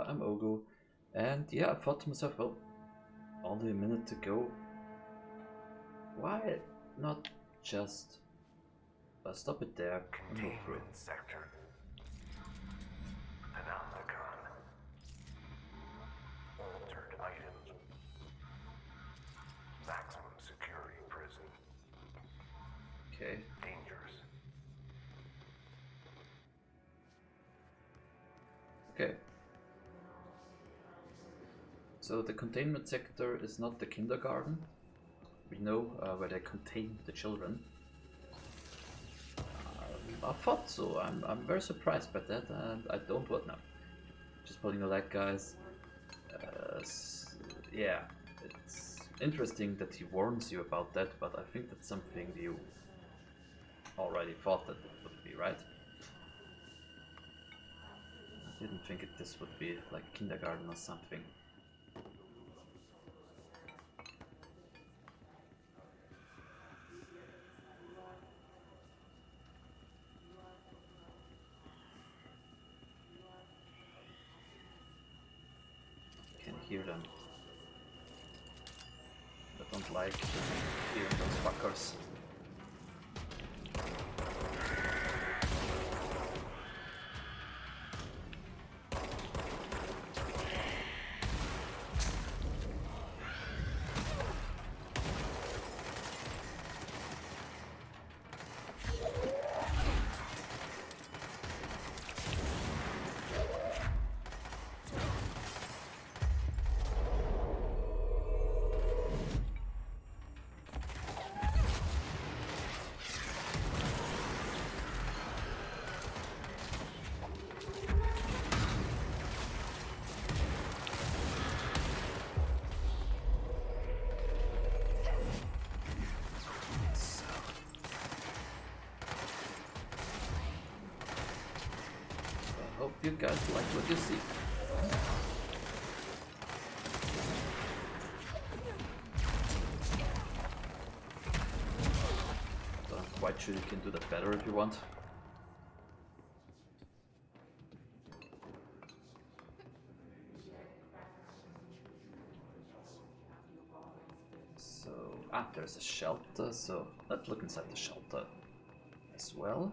I'm Oghu, and yeah, I thought to myself, well, only a minute to go. Why not just stop it there and move through it? Containment sector. Panopticon. Altered items. Maximum security prison. Okay. Dangerous. Okay. So the containment sector is not the kindergarten. We know where they contain the children. I thought so. I'm very surprised by that, and I don't want now. Just pulling a leg, guys. Yeah, it's interesting that he warns you about that, but I think that's something you already thought that it would be, right? I didn't think this would be like kindergarten or something. I can hear them. I don't like hearing those fuckers. Hope you guys like what you see. So I'm quite sure you can do that better if you want. So, there's a shelter, so let's look inside the shelter as well.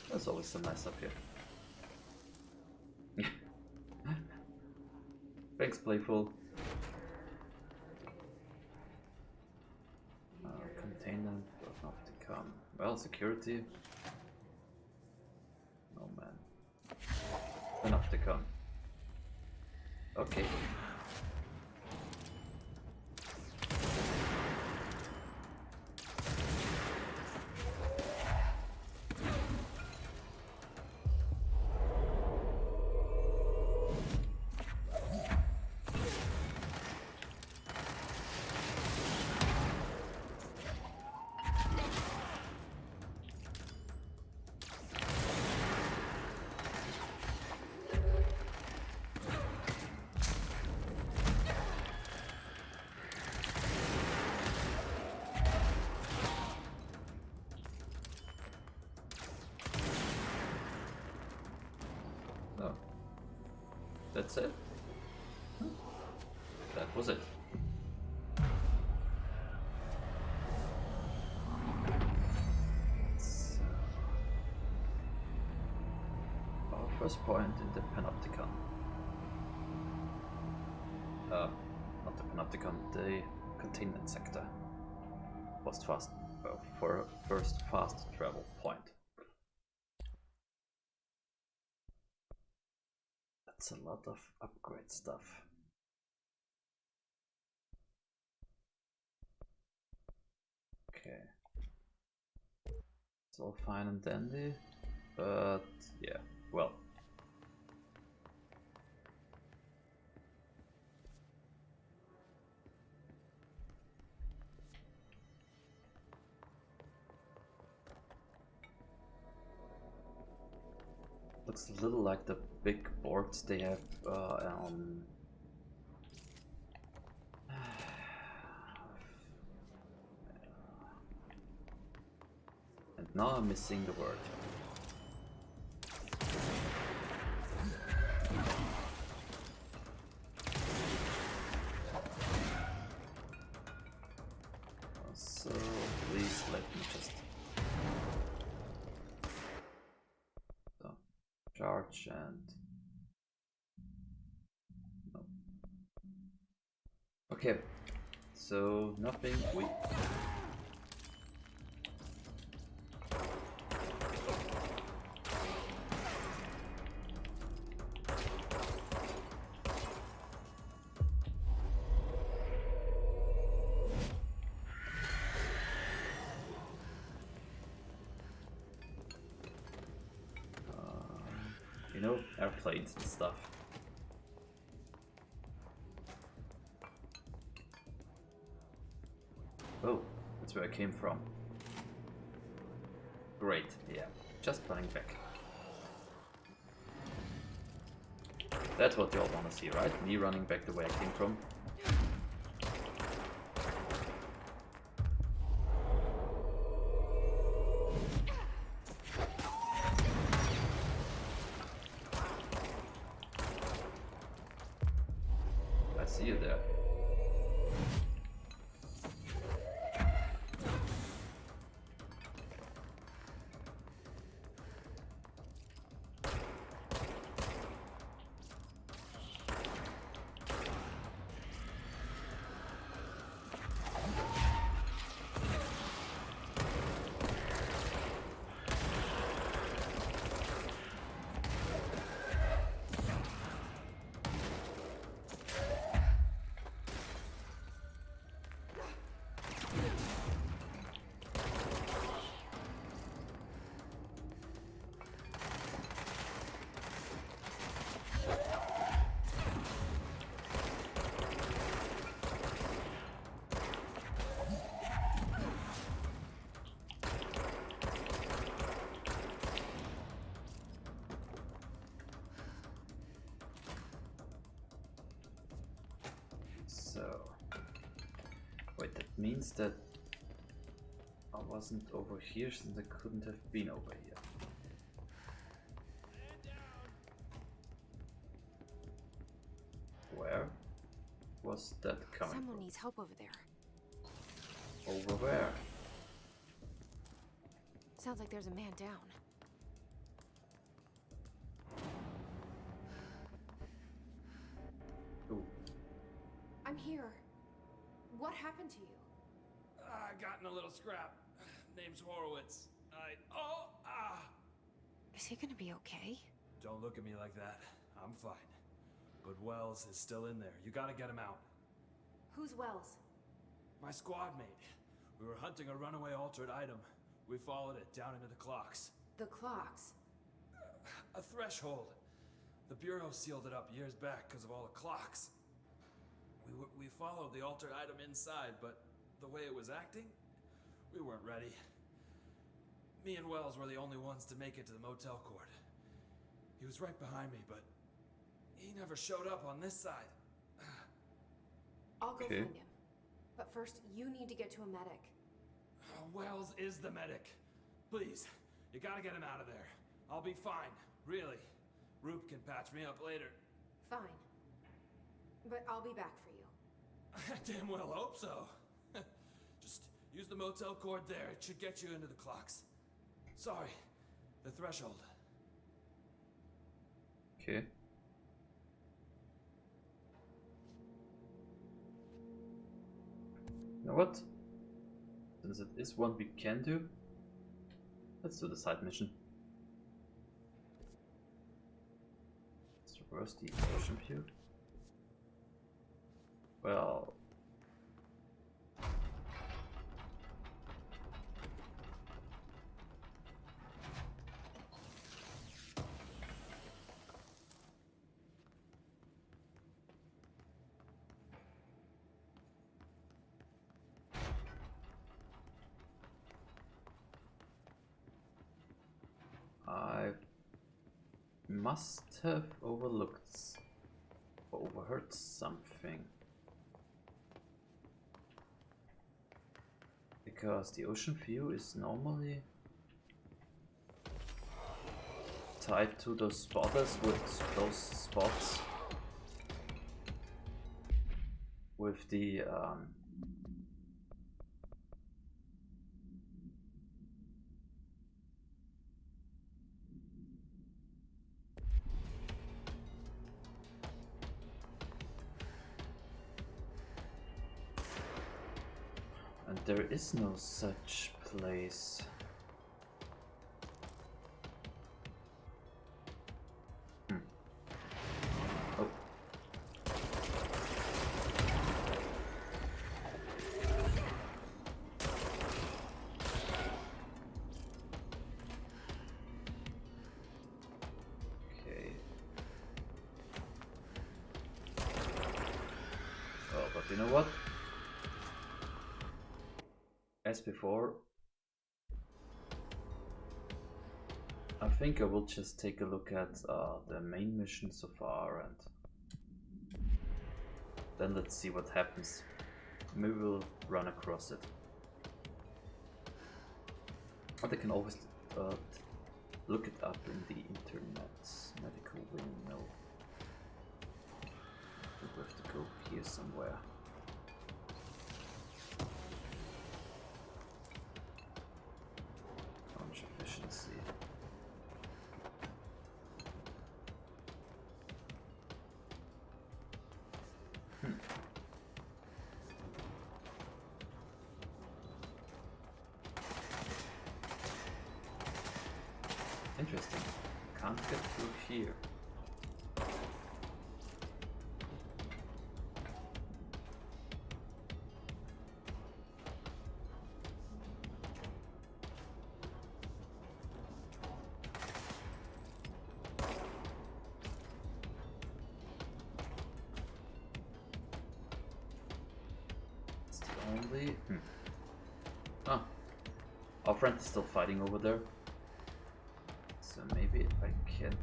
There's always some nice up here. Thanks, Playful. Containment, Panopticon. Well, security. Oh man. Panopticon. Okay. Oh. That's it? That was it. So, our first point in the Panopticon. Not the Panopticon, the containment sector. For first fast travel point. That's a lot of upgrade stuff. Okay. It's all fine and dandy, but yeah, well. Looks a little like the big boards they have on Now I'm missing the word. So please let me just charge and no. Okay, so nothing. We you know, airplanes and stuff. Oh, that's where I came from. Great, yeah, just running back. That's what you all want to see, right? Me running back the way I came from. I see you there. So, wait, that means that I wasn't over here since I couldn't have been over here. Where was that coming Someone from? needs help over there. Over where? Sounds like there's a man down. Ooh. I'm here. What happened to you? I got in a little scrap. Name's Horowitz. Is he gonna be okay? Don't look at me like that. I'm fine. But Wells is still in there. You gotta get him out. Who's Wells? My squad mate. We were hunting a runaway altered item. We followed it down into the clocks. The clocks. A threshold. The Bureau sealed it up years back because of all the clocks. We followed the altered item inside, but the way it was acting, we weren't ready. Me and Wells were the only ones to make it to the motel court. He was right behind me, but he never showed up on this side. I'll go Okay. find him. But first, you need to get to a medic. Wells is the medic. Please, you gotta get him out of there. I'll be fine, really. Roop can patch me up later. Fine. But I'll be back for you. I damn well hope so. Just use the motel cord there. It should get you into the clocks. Sorry, the threshold. Okay. You know what? Since it is one we can do, let's do the side mission. Let's traverse the ocean view. Well, I must have overlooked or overheard something. Because the ocean view is normally tied to those spotters with those spots with the and there is no such place. Oh. Okay. Well, but you know what? As before, I think I will just take a look at the main mission so far, and then let's see what happens. Maybe we'll run across it. But I can always look it up in the internet. Medical wing, no. I think we have to go here somewhere. Efficiency. Interesting. Can't get through here. Ah, our friend is still fighting over there, so maybe I can.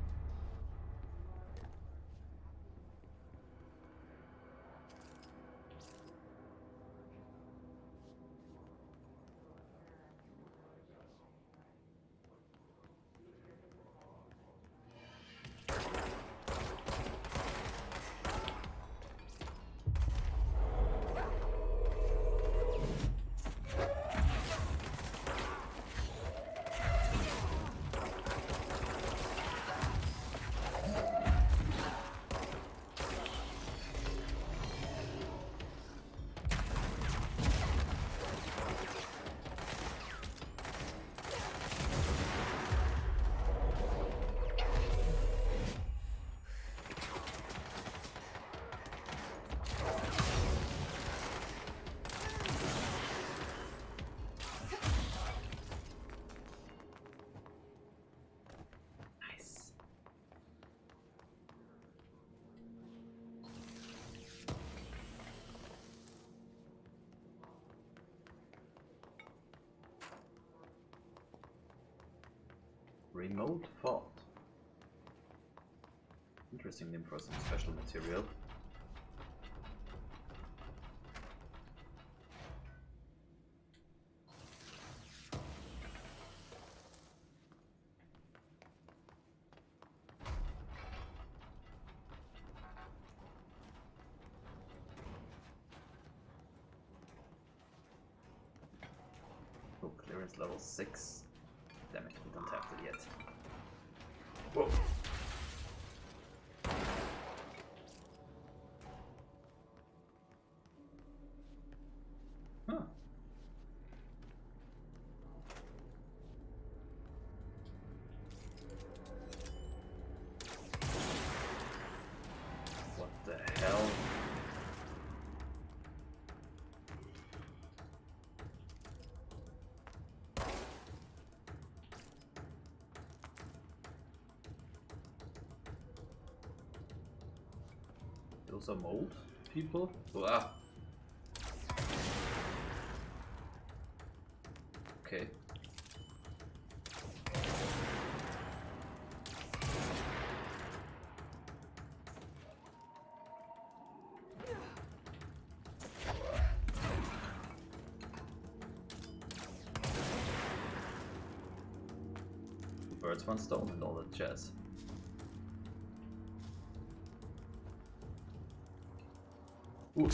Remote fault. Interesting name for some special material. Oh, clearance level 6. Damn it, we don't have that yet. Whoa. Huh. What the hell? Those are mold people? Wow. Okay. Birds, one stone, and all that jazz. Ooh.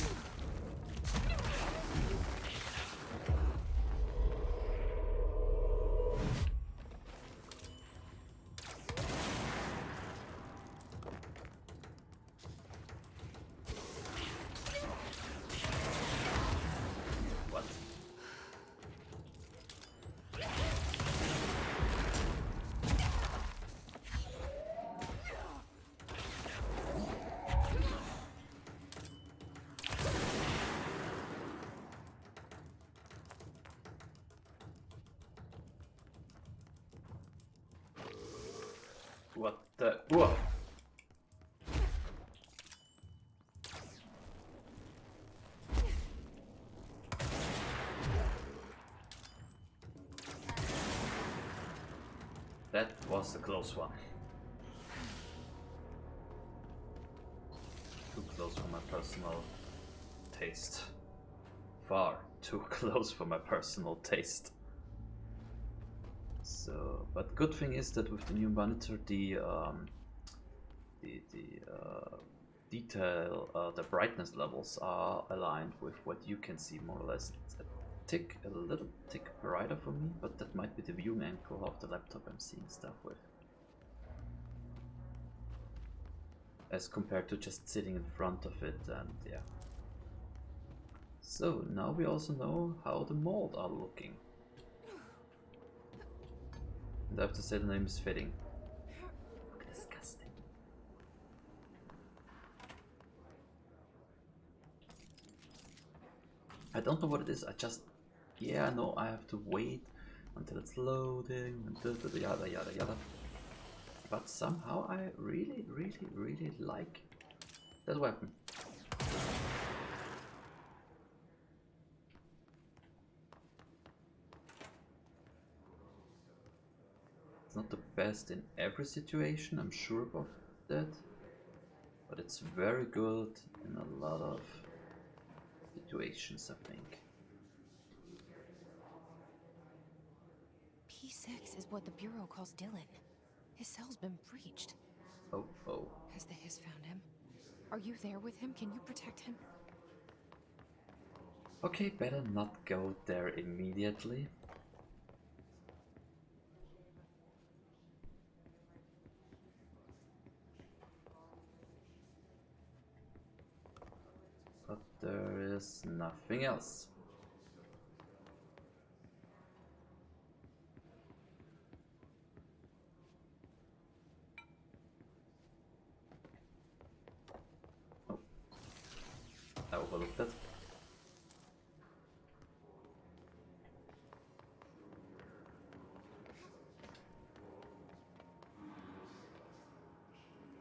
What? What the? Whoa! That was a close one. Too close for my personal taste. Far too close for my personal taste. So, but good thing is that with the new monitor, the detail, the brightness levels are aligned with what you can see more or less. It's a little tick brighter for me, but that might be the viewing angle of the laptop I'm seeing stuff with, as compared to just sitting in front of it. And yeah. So now we also know how the mold are looking. And I have to say the name is fitting. Look, disgusting. I don't know what it is. Yeah, no, I have to wait until it's loading and yada yada yada. But somehow I really like that weapon. It's not the best in every situation, I'm sure about that, but it's very good in a lot of situations, I think. P6 is what the Bureau calls Dylan. His cell's been breached. Oh. Has the Hiss found him? Are you there with him? Can you protect him? Okay, better not go there immediately. But there is nothing else. Oh, I overlooked that.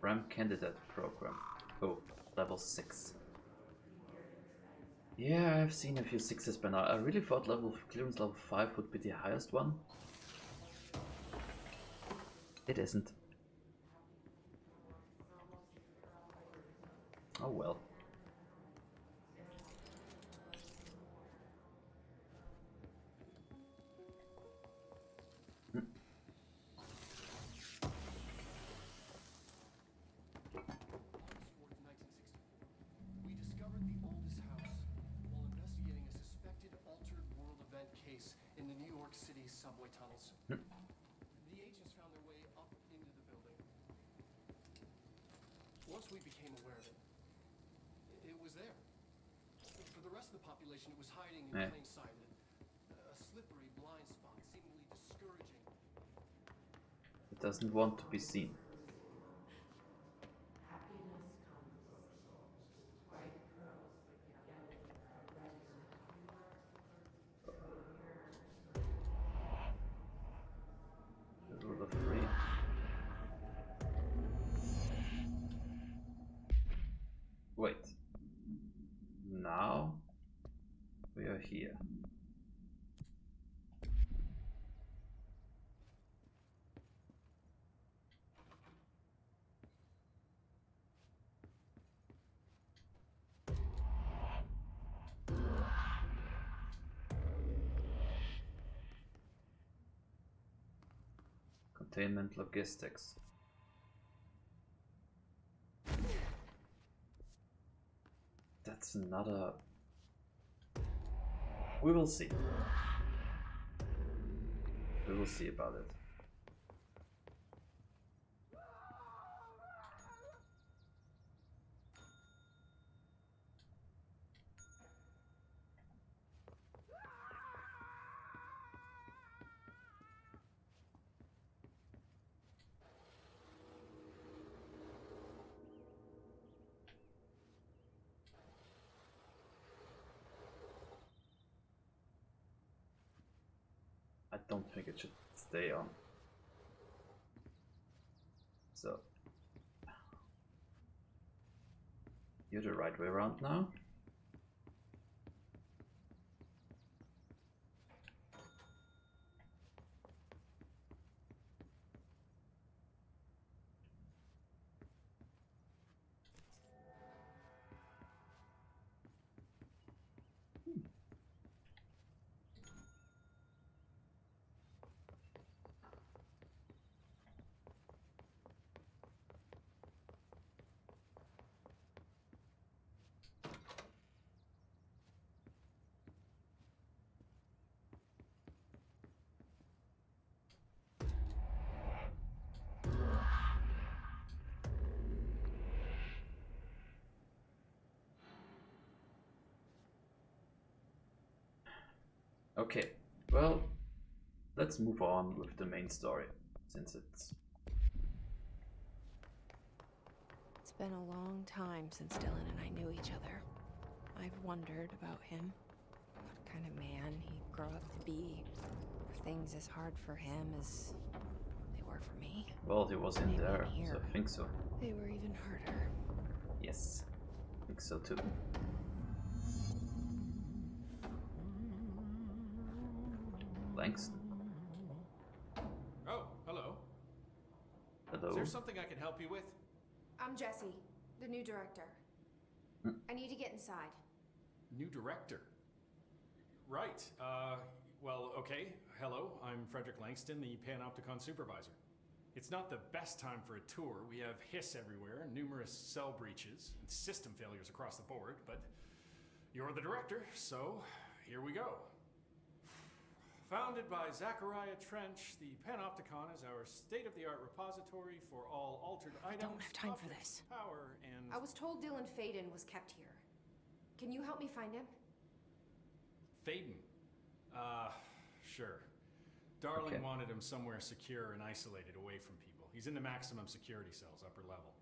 RAM candidate program. Oh, level 6. Yeah, I've seen a few 6s by now. I really thought clearance level 5 would be the highest one. It isn't. Oh well. In the New York City subway tunnels. The agents found their way up into the building. Once we became aware of it, it was there. For the rest of the population, it was hiding in plain sight. A slippery blind spot, seemingly discouraging. It doesn't want to be seen. Rule of 3. Wait. Now we are here. Containment logistics. That's another... We will see. We will see about it. I don't think it should stay on. So you're the right way around now. Okay, well, let's move on with the main story, since it's... It's been a long time since Dylan and I knew each other. I've wondered about him. What kind of man he'd grow up to be. If things as hard for him as they were for me. Well, he was in Maybe there, here. so I think so. They were even harder. Yes, I think so too. Thanks. Oh, hello. Hello. Is there something I can help you with? I'm Jesse, the new director. I need to get inside. New director. Right. Well, okay. Hello, I'm Frederick Langston, the Panopticon supervisor. It's not the best time for a tour. We have hiss everywhere, numerous cell breaches, and system failures across the board, but you're the director, so here we go. Founded by Zachariah Trench, the Panopticon is our state-of-the-art repository for all altered items. don't have time for objects this. of Power and I was told Dylan Faden was kept here. Can you help me find him? Faden. Sure. Darling Okay. wanted him somewhere secure and isolated away from people. He's in the maximum security cells, upper level.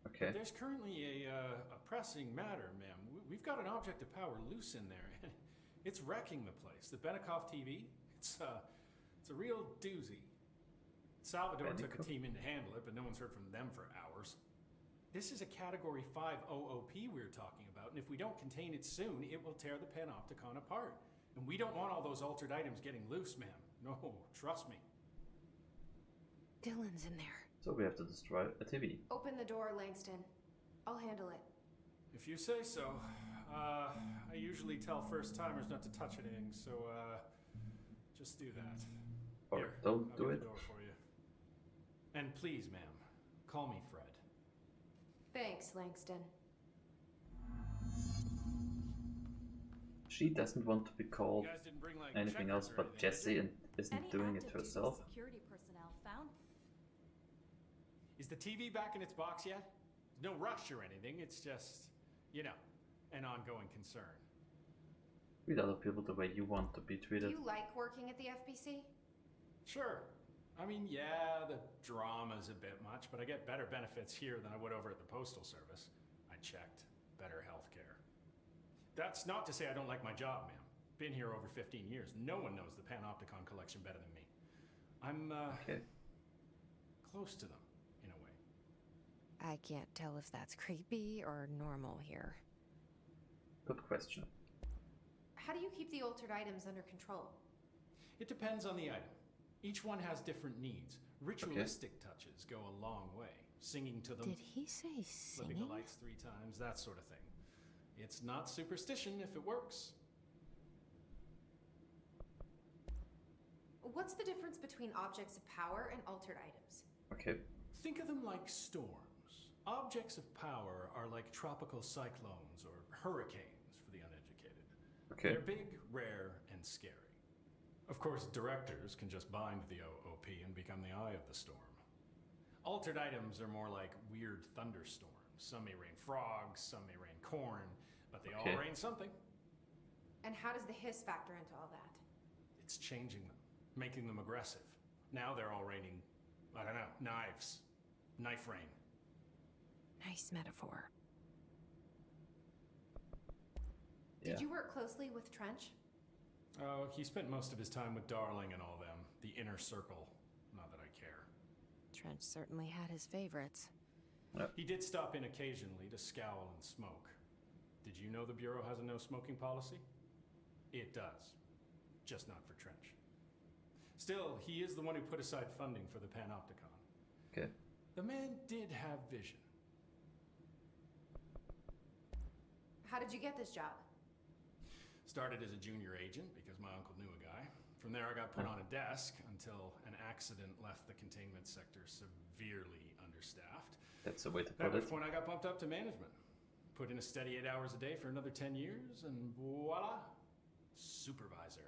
Okay. There's currently a pressing matter, ma'am. We've got an object of power loose in there, and it's wrecking the place. The Benikoff TV. It's a real doozy. Salvador took a Benikoff? team in to handle it, but no one's heard from them for hours. This is a Category 5 OOP we're talking about, and if we don't contain it soon, it will tear the Panopticon apart. And we don't want all those altered items getting loose, ma'am. No, trust me. Dylan's in there. So we have to destroy a TV. Open the door, Langston. I'll handle it. If you say so. I usually tell first-timers not to touch anything, so, just do that. Or Here, don't I'll do get it. the door for you. And please, ma'am, call me Fred. Thanks, Langston. She doesn't want to be called You guys didn't bring, like, anything checkers else or but anything, did Jesse you? and isn't Any doing it active duty herself. security personnel found? Is the TV back in its box yet? No rush or anything, it's just, you know, an ongoing concern. Treat other people the way you want to be Do treated. you like working at the FBC? Sure. I mean, yeah, the drama's a bit much, but I get better benefits here than I would over at the Postal Service. I checked. Better healthcare. That's not to say I don't like my job, ma'am. Been here over 15 years. No one knows the Panopticon collection better than me. I'm, Okay. close to them, in a way. I can't tell if that's creepy or normal here. Good question. How do you keep the altered items under control? It depends on the item. Each one has different needs. Ritualistic touches go a long way. Singing to them, Did he say flipping singing? the lights 3 times, that sort of thing. It's not superstition if it works. What's the difference between objects of power and altered items? Okay. Think of them like storms. Objects of power are like tropical cyclones or hurricanes for the uneducated. Okay. They're big, rare, and scary. Of course, directors can just bind the OP and become the eye of the storm. Altered items are more like weird thunderstorms. Some may rain frogs, some may rain corn, but they all rain something. And how does the hiss factor into all that? It's changing them, making them aggressive. Now they're all raining, I don't know, knives. Knife rain. Nice metaphor. Yeah. Did you work closely with Trench? Oh, he spent most of his time with Darling and all them. The inner circle. Not that I care. Trench certainly had his favorites. He did stop in occasionally to scowl and smoke. Did you know the Bureau has a no smoking policy? It does. Just not for Trench. Still, he is the one who put aside funding for the Panopticon. Okay. The man did have vision. How did you get this job? Started as a junior agent because my uncle knew a guy. From there I got put on a desk until an accident left the containment sector severely understaffed. That's a way to At put which it. point I got bumped up to management. Put in a steady 8 hours a day for another 10 years and voila, supervisor.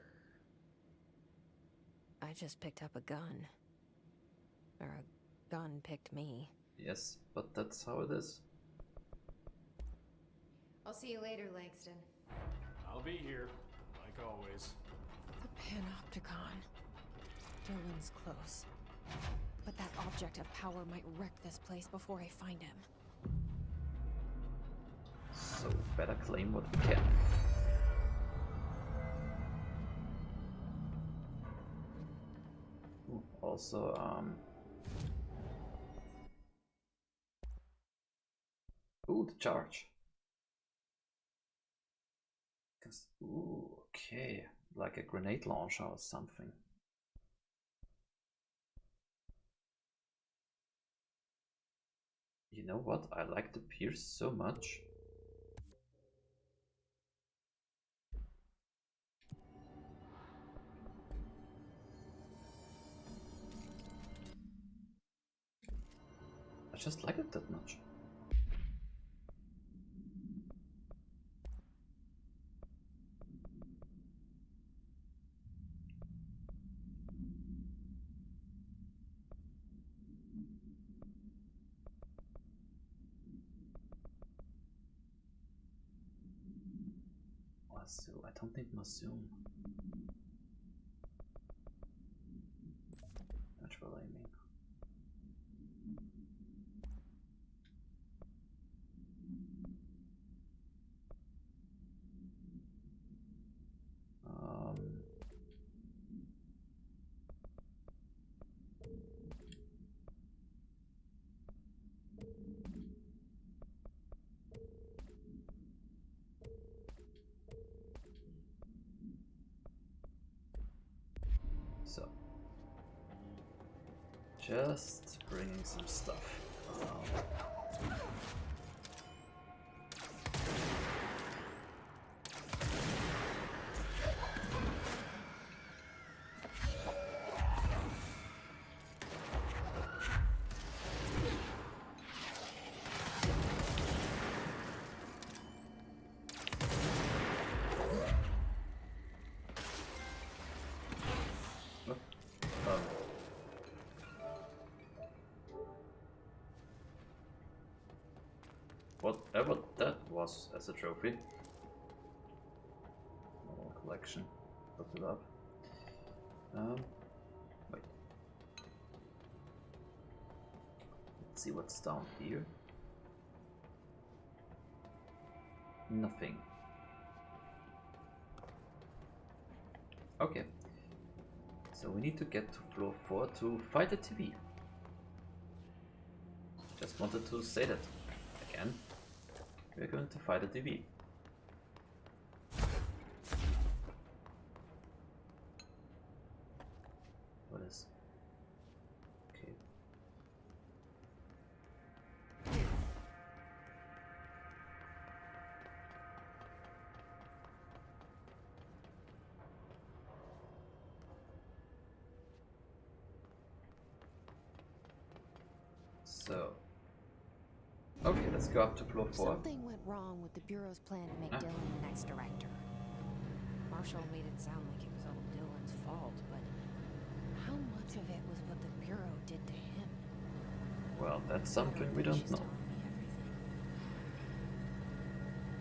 I just picked up a gun. Or a gun picked me. Yes, but that's how it is. I'll see you later, Langston. I'll be here, like always. The Panopticon. Dylan's close. But that object of power might wreck this place before I find him. So better claim what we can. Ooh, also, ooh, the charge. Ooh, okay, like a grenade launcher or something. You know what? I like the Pierce so much. I just like it that much. So I don't need more zoom. Natural aiming. So, just bringing some stuff around. Whatever that was as a trophy. Normal collection. Put it up. Wait. Let's see what's down here. Nothing. Okay. So we need to get to floor 4 to fight the TV. Just wanted to say that again. We're going to fight a TV. What is? Okay. So, okay, let's go up to floor 4. Something went wrong with the Bureau's plan to make Dylan the next director. Marshall made it sound like it was all Dylan's fault, but how much of it was what the Bureau did to him? Well, that's something we don't know.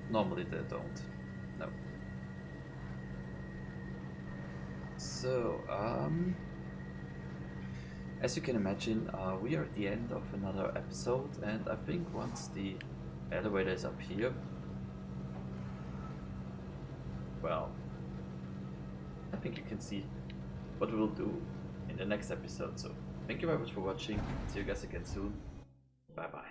Normally they don't. No. So, as you can imagine, we are at the end of another episode, and I think once the elevator is up here, well, I think you can see what we will do in the next episode. So, thank you very much for watching. See you guys again soon. Bye bye.